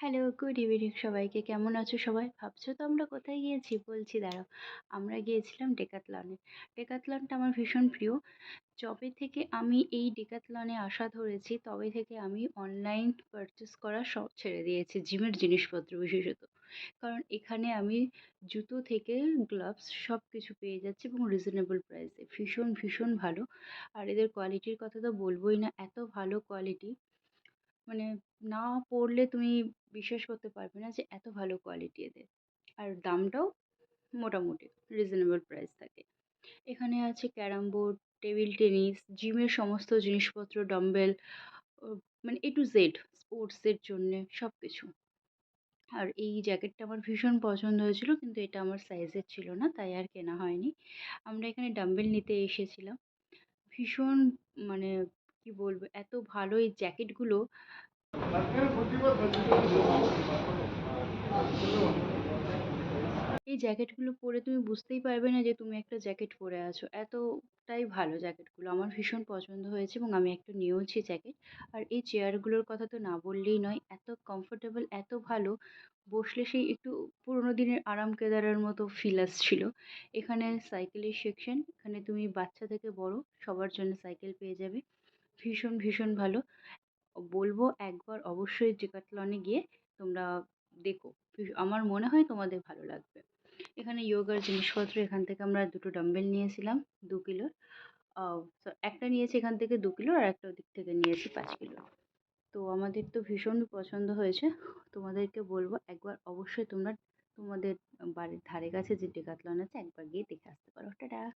Hello, good evening সবাইকে। কেমন আছো সবাই? ভাবছো তো আমরা কোথায় গিয়েছি? বলছি দাঁড়াও। আমরা গিয়েছিলাম ডেকাথলনে। ডেকাথলনটা আমার ভীষণ প্রিয়। যবে থেকে আমি এই ডেকাথলনে আসা ধরেছি, তবে থেকে আমি অনলাইন পারচেজ করা সব ছেড়ে দিয়েছি, জিমের জিনিসপত্র বিশেষত। কারণ এখানে আমি জুতো থেকে গ্লাভস সব কিছু পেয়ে যাচ্ছি এবং রিজনেবল প্রাইসে। ভীষণ, ভীষণ ভালো। আর এদের কোয়ালিটির কথা তো বলবোই না, এত ভালো কোয়ালিটি। মানে না পড়লে তুমি বিশ্বাস করতে পারবে না যে এত ভালো কোয়ালিটি এদের। আর দামটাও মোটামুটি রিজনেবল প্রাইস থাকে। এখানে আছে ক্যারাম বোর্ড, টেবিল টেনিস, জিমের সমস্ত জিনিসপত্র, ডাম্বেল, ও মানে A to Z স্পোর্টসের জন্যে সব কিছু। আর এই জ্যাকেটটা আমার ভীষণ পছন্দ হয়েছিল, কিন্তু এটা আমার সাইজের ছিল না, তাই আর কেনা হয়নি। আমরা এখানে ডাম্বেল নিতে এসেছিলাম। ভীষণ মানে কি বলবো, এত ভালো এই জ্যাকেটগুলো। এই জ্যাকেটগুলো পরে তুমি বুঝতেই পারবে না যে তুমি একটা জ্যাকেট পরে আছো। এতটাই ভালো জ্যাকেটগুলো। আমার ভীষণ পছন্দ হয়েছে এবং আমি একটা নিয়েওছি জ্যাকেট। আর এই চেয়ারগুলোর কথা তো না বললেই নয়। এত কমফোর্টেবল, এত ভালো। বসলে সেই একটু পুরোনো দিনের আরাম কেদারার মতো ফিল আসছিল। এখানে সাইকেলের সেকশন। এখানে তুমি বাচ্চা থেকে বড় সবার জন্য সাইকেল পেয়ে যাবে। ভীষণ, ভীষণ ভালো। বলবো একবার অবশ্যই ডেকাথলনে গিয়ে তোমরা দেখো। আমার মনে হয় তোমাদের ভালো লাগবে। এখানে যোগার জিনিসপত্র, এখান থেকে আমরা দুটো ডাম্বেল নিয়েছিলাম 2 কিলোর। তো একটা নিয়েছি এখান থেকে 2 কিলো, আর একটা ওদিক থেকে নিয়েছি 5 কিলো। তো আমাদের তো ভীষণ পছন্দ হয়েছে। তোমাদেরকে বলবো একবার অবশ্যই তোমরা তোমাদের বাড়ির ধারে কাছে যে ডেকাথলন আছে একবার গিয়ে দেখে আসতে পারো। টাটা।